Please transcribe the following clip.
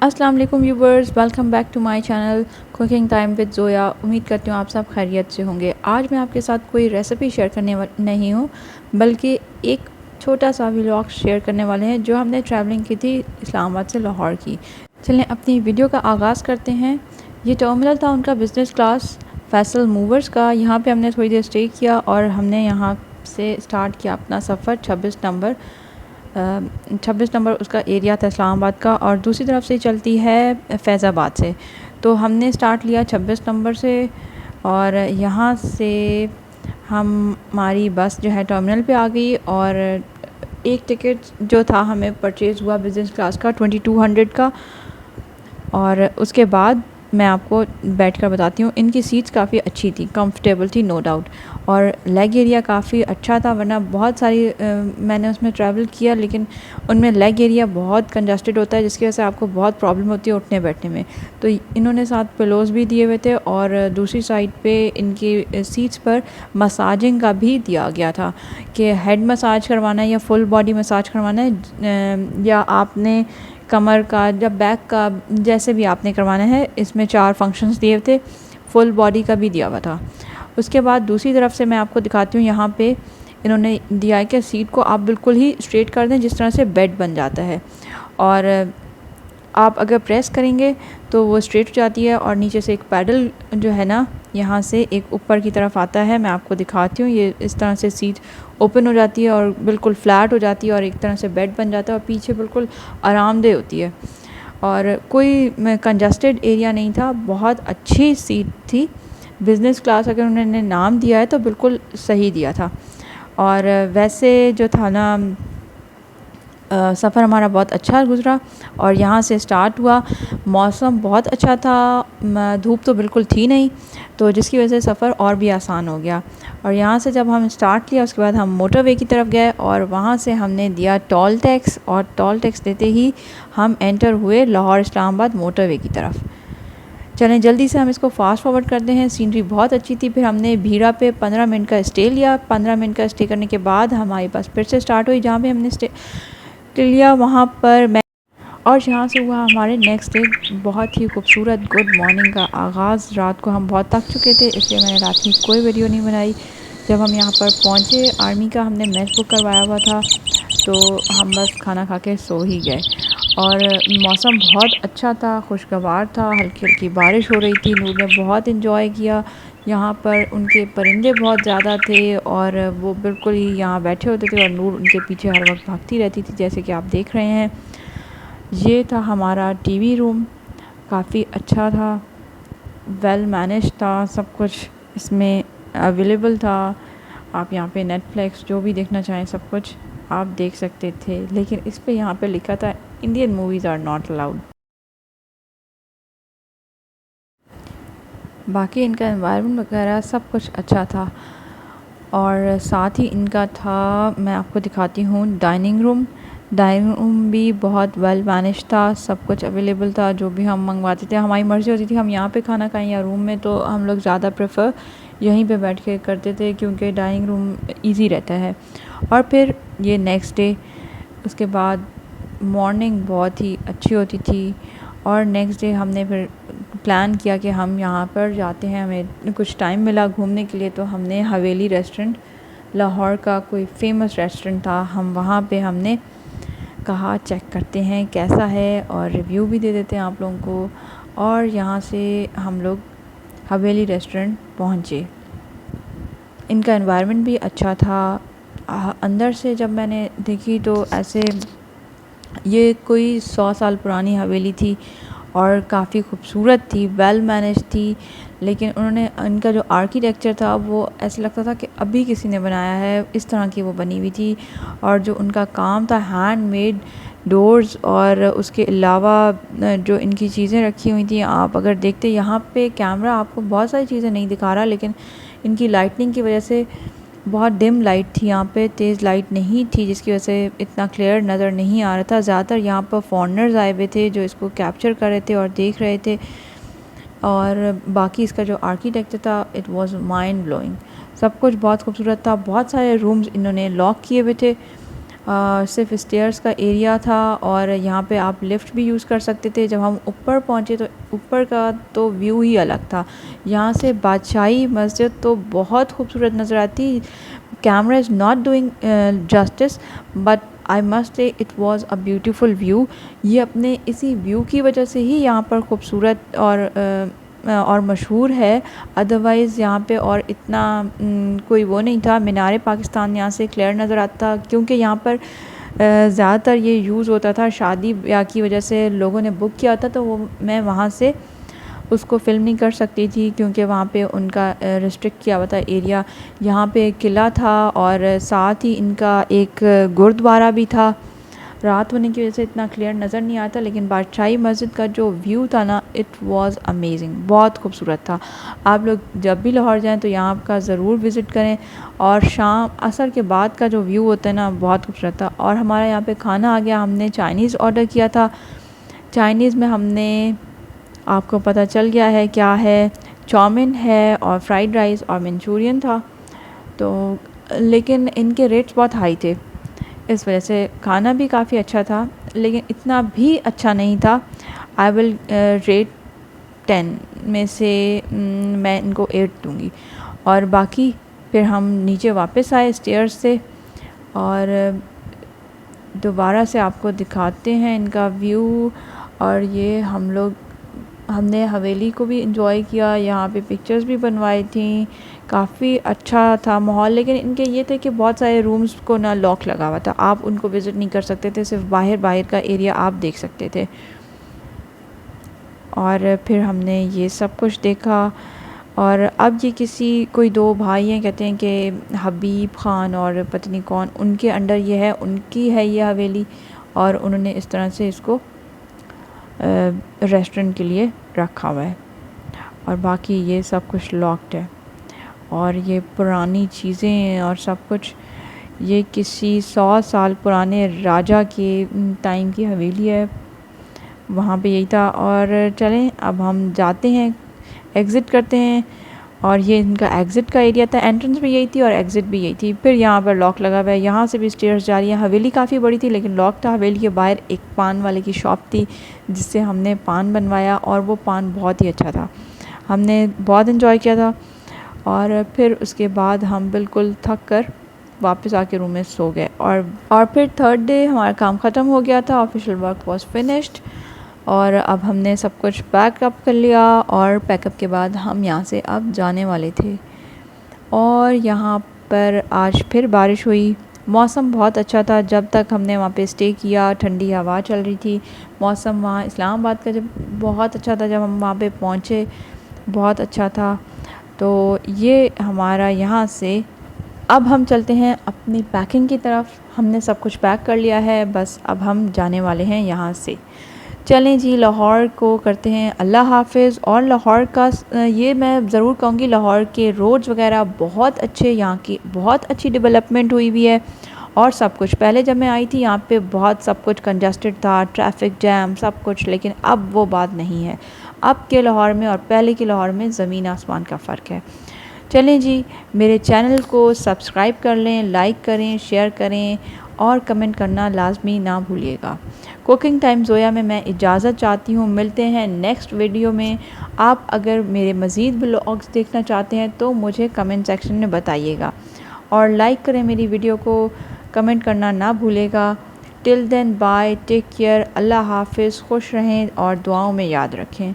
अस्सलाम वालेकुम viewers, welcome back to my channel cooking time with Zoya. उम्मीद करती हूँ आप सब खैरियत से होंगे। आज मैं आपके साथ कोई रेसिपी शेयर करने नहीं हूँ, बल्कि एक छोटा सा व्लॉग शेयर करने वाले हैं जो हमने ट्रैवलिंग की थी इस्लामाबाद से लाहौर की। चलें अपनी वीडियो का आगाज़ करते हैं। ये टर्मिनल था उनका बिज़नेस क्लास फैसल मूवर्स का। यहाँ पर हमने थोड़ी देर स्टे किया और हमने यहाँ से स्टार्ट किया अपना सफ़र। 26 नंबर उसका एरिया था इस्लामाबाद का, और दूसरी तरफ से चलती है फैज़ाबाद से। तो हमने स्टार्ट लिया 26 नंबर से, और यहाँ से हमारी बस जो है टर्मिनल पे आ गई। और एक टिकट जो था हमें परचेज़ हुआ बिज़नेस क्लास का 2200 का। और उसके बाद मैं आपको बैठकर बताती हूँ। इनकी सीट्स काफ़ी अच्छी थी, कंफर्टेबल थी नो डाउट, और लेग एरिया काफ़ी अच्छा था। वरना बहुत सारी मैंने उसमें ट्रैवल किया, लेकिन उनमें लेग एरिया बहुत कंजस्टेड होता है, जिसकी वजह से आपको बहुत प्रॉब्लम होती है उठने बैठने में। तो इन्होंने साथ पिलोज भी दिए हुए थे, और दूसरी साइड पे इनकी सीट्स पर मसाजिंग का भी दिया गया था कि हेड मसाज करवाना है या फुल बॉडी मसाज करवाना है, या आपने कमर का या बैक का, जैसे भी आपने करवाना है। इसमें 4 फंक्शंस दिए थे, फुल बॉडी का भी दिया हुआ था। उसके बाद दूसरी तरफ से मैं आपको दिखाती हूँ। यहाँ पे इन्होंने दिया है कि सीट को आप बिल्कुल ही स्ट्रेट कर दें, जिस तरह से बेड बन जाता है, और आप अगर प्रेस करेंगे तो वो स्ट्रेट हो जाती है। और नीचे से एक पैडल जो है ना, यहाँ से एक ऊपर की तरफ आता है। मैं आपको दिखाती हूँ। ये इस तरह से सीट ओपन हो जाती है और बिल्कुल फ्लैट हो जाती है, और एक तरह से बेड बन जाता है, और पीछे बिल्कुल आरामदेह होती है, और कोई कंजस्टेड एरिया नहीं था। बहुत अच्छी सीट थी। बिज़नेस क्लास अगर उन्होंने नाम दिया है तो बिल्कुल सही दिया था। और वैसे जो था ना, सफ़र हमारा बहुत अच्छा गुज़रा। और यहाँ से स्टार्ट हुआ, मौसम बहुत अच्छा था, धूप तो बिल्कुल थी नहीं, तो जिसकी वजह से सफ़र और भी आसान हो गया। और यहाँ से जब हम स्टार्ट किया, उसके बाद हम मोटरवे की तरफ गए, और वहाँ से हमने दिया टोल टैक्स, और टोल टैक्स देते ही हम एंटर हुए लाहौर इस्लामाबाद मोटरवे की तरफ। चलें जल्दी से हम इसको फास्ट फॉरवर्ड करते हैं। सीनरी बहुत अच्छी थी। फिर हमने भीड़ा पे 15 मिनट का स्टे लिया। 15 मिनट का स्टे करने के बाद हमारी बस फिर से स्टार्ट हुई, जहाँ पे हमने स्टे लिया वहाँ पर मैं, और यहाँ से हुआ हमारे नेक्स्ट डे बहुत ही खूबसूरत गुड मॉर्निंग का आगाज़। रात को हम बहुत थक चुके थे, इसलिए मैंने रात की कोई वीडियो नहीं बनाई। जब हम यहाँ पर पहुँचे, आर्मी का हमने मेस बुक करवाया हुआ था, तो हम बस खाना खा के सो ही गए। और मौसम बहुत अच्छा था, खुशगवार था, हल्की हल्की बारिश हो रही थी। नूर ने बहुत इन्जॉय किया। यहाँ पर उनके परिंदे बहुत ज़्यादा थे, और वो बिल्कुल ही यहाँ बैठे होते थे, और नूर उनके पीछे हर वक्त भागती रहती थी, जैसे कि आप देख रहे हैं। ये था हमारा टीवी रूम, काफ़ी अच्छा था, वेल मैनेज था, सब कुछ इसमें अवेलेबल था। आप यहाँ पे नेटफ्लिक्स जो भी देखना चाहें सब कुछ आप देख सकते थे, लेकिन इस पे यहाँ पे लिखा था Indian movies are not allowed. बाकी इनका एनवायरनमेंट वगैरह सब कुछ अच्छा था। और साथ ही इनका था, मैं आपको दिखाती हूँ, डाइनिंग रूम। डाइनिंग रूम भी बहुत वेल मैनेज था, सब कुछ अवेलेबल था। जो भी हम मंगवाते थे, हमारी मर्ज़ी होती थी हम यहाँ पे खाना खाएं या रूम में, तो हम लोग ज़्यादा प्रेफर यहीं पे बैठ के करते थे, क्योंकि डाइनिंग रूम इजी रहता है। और फिर ये नेक्स्ट डे, उसके बाद मॉर्निंग बहुत ही अच्छी होती थी। और नेक्स्ट डे हमने फिर प्लान किया कि हम यहाँ पर जाते हैं, हमें कुछ टाइम मिला घूमने के लिए, तो हमने हवेली रेस्टोरेंट, लाहौर का कोई फ़ेमस रेस्टोरेंट था, हम वहाँ पे हमने कहा चेक करते हैं कैसा है, और रिव्यू भी दे देते हैं आप लोगों को। और यहाँ से हम लोग हवेली रेस्टोरेंट पहुँचे। इनका एनवायरनमेंट भी अच्छा था। अंदर से जब मैंने देखी तो ऐसे ये कोई 100 साल पुरानी हवेली थी, और काफ़ी खूबसूरत थी, वेल मैनेज थी। लेकिन उन्होंने, इनका जो आर्किटेक्चर था वो ऐसा लगता था कि अभी किसी ने बनाया है, इस तरह की वो बनी हुई थी। और जो उनका काम था, हैंडमेड डोर्स, और उसके अलावा जो इनकी चीज़ें रखी हुई थी, आप अगर देखते, यहाँ पे कैमरा आपको बहुत सारी चीज़ें नहीं दिखा रहा, लेकिन इनकी लाइटनिंग की वजह से बहुत डिम लाइट थी यहाँ पे, तेज़ लाइट नहीं थी, जिसकी वजह से इतना क्लियर नज़र नहीं आ रहा था। ज़्यादातर यहाँ पर फॉरेनर्स आए हुए थे जो इसको कैप्चर कर रहे थे और देख रहे थे। और बाकी इसका जो आर्किटेक्चर था, इट वाज माइंड ब्लोइंग। सब कुछ बहुत खूबसूरत था। बहुत सारे रूम्स इन्होंने लॉक किए हुए थे, सिर्फ स्टेयर्स का एरिया था और यहाँ पे आप लिफ्ट भी यूज़ कर सकते थे। जब हम ऊपर पहुँचे तो ऊपर का तो व्यू ही अलग था। यहाँ से बादशाही मस्जिद तो बहुत खूबसूरत नज़र आती। Camera is not doing justice, but I must say it was a beautiful view. ये अपने इसी व्यू की वजह से ही यहाँ पर खूबसूरत और मशहूर है। अदरवाइज़ यहाँ पे और इतना कोई वो नहीं था। मीनार पाकिस्तान यहाँ से क्लियर नज़र आता, क्योंकि यहाँ पर ज़्यादातर ये यूज़ होता था शादी ब्याह की वजह से लोगों ने बुक किया था, तो वो मैं वहाँ से उसको फ़िल्म नहीं कर सकती थी क्योंकि वहाँ पे उनका रिस्ट्रिक्ट किया हुआ था एरिया। यहाँ पे किला था और साथ ही इनका एक गुरुद्वारा भी था। रात होने की वजह से इतना क्लियर नज़र नहीं आता, लेकिन बादशाही मस्जिद का जो व्यू था ना, इट वाज़ अमेजिंग, बहुत खूबसूरत था। आप लोग जब भी लाहौर जाएं तो यहाँ का ज़रूर विज़िट करें। और शाम असर के बाद का जो व्यू होता है ना, बहुत खूबसूरत था। और हमारा यहाँ पे खाना आ गया। हमने चाइनीज़ ऑर्डर किया था। चाइनीज़ में हमने, आपको पता चल गया है क्या है, चाउमीन है और फ्राइड राइस और मंचूरियन था। तो लेकिन इनके रेट्स बहुत हाई थे, इस वजह से खाना भी काफ़ी अच्छा था लेकिन इतना भी अच्छा नहीं था। आई विल रेट 10 में से मैं इनको 8 दूँगी। और बाकी फिर हम नीचे वापस आए स्टेयर्स से और दोबारा से आपको दिखाते हैं इनका व्यू। और ये हमने हवेली को भी एंजॉय किया, यहाँ पे पिक्चर्स भी बनवाई थी। काफ़ी अच्छा था माहौल, लेकिन इनके ये थे कि बहुत सारे रूम्स को ना लॉक लगा हुआ था, आप उनको विज़िट नहीं कर सकते थे, सिर्फ बाहर का एरिया आप देख सकते थे। और फिर हमने ये सब कुछ देखा। और अब ये कोई दो भाई हैं, कहते हैं कि हबीब ख़ान और पता नहीं कौन, उनके अंडर ये है, उनकी है ये हवेली, और उन्होंने इस तरह से इसको रेस्टोरेंट के लिए रखा हुआ है। और बाकी ये सब कुछ लॉक्ड है और ये पुरानी चीज़ें हैं और सब कुछ। ये किसी 100 साल पुराने राजा के टाइम की हवेली है, वहाँ पे यही था। और चलें अब हम जाते हैं, एग्ज़िट करते हैं। और ये इनका एग्ज़िट का एरिया था, एंट्रेंस भी यही थी और एग्ज़िट भी यही थी। फिर यहाँ पर लॉक लगा हुआ है, यहाँ से भी स्टेयर्स जा रही है। हवेली काफ़ी बड़ी थी लेकिन लॉक था। हवेली के बाहर एक पान वाले की शॉप थी जिससे हमने पान बनवाया और वो पान बहुत ही अच्छा था, हमने बहुत इन्जॉय किया था। और फिर उसके बाद हम बिल्कुल थक कर वापस आके रूम में सो गए। और फिर थर्ड डे हमारा काम ख़त्म हो गया था, ऑफिशियल वर्क वॉज फिनिश्ड। और अब हमने सब कुछ पैकअप कर लिया और पैकअप के बाद हम यहाँ से अब जाने वाले थे। और यहाँ पर आज फिर बारिश हुई। मौसम बहुत अच्छा था जब तक हमने वहाँ पे स्टे किया, ठंडी हवा चल रही थी। मौसम वहाँ इस्लामाबाद का जब बहुत अच्छा था, जब हम वहाँ पे पहुँचे बहुत अच्छा था। तो ये हमारा यहाँ से अब हम चलते हैं अपनी पैकिंग की तरफ। हमने सब कुछ पैक कर लिया है, बस अब हम जाने वाले हैं यहाँ से। चलें जी, लाहौर को करते हैं अल्लाह हाफ़िज़। और लाहौर का ये मैं ज़रूर कहूँगी, लाहौर के रोड्स वगैरह बहुत अच्छे, यहाँ की बहुत अच्छी डेवलपमेंट हुई हुई है। और सब कुछ पहले जब मैं आई थी यहाँ पे बहुत सब कुछ कंजस्टेड था, ट्रैफिक जैम सब कुछ, लेकिन अब वो बात नहीं है। अब के लाहौर में और पहले के लाहौर में ज़मीन आसमान का फ़र्क है। चलें जी, मेरे चैनल को सब्सक्राइब कर लें, लाइक करें, शेयर करें और कमेंट करना लाजमी ना भूलिएगा। कुकिंग टाइम ज़ोया में मैं इजाज़त चाहती हूँ, मिलते हैं नेक्स्ट वीडियो में। आप अगर मेरे मज़ीद व्लॉग्स देखना चाहते हैं तो मुझे कमेंट सेक्शन में बताइएगा और लाइक करें मेरी वीडियो को, कमेंट करना ना भूलेगा। Till then bye, take care, अल्लाह हाफ़िज़, खुश रहें और दुआओं में याद रखें।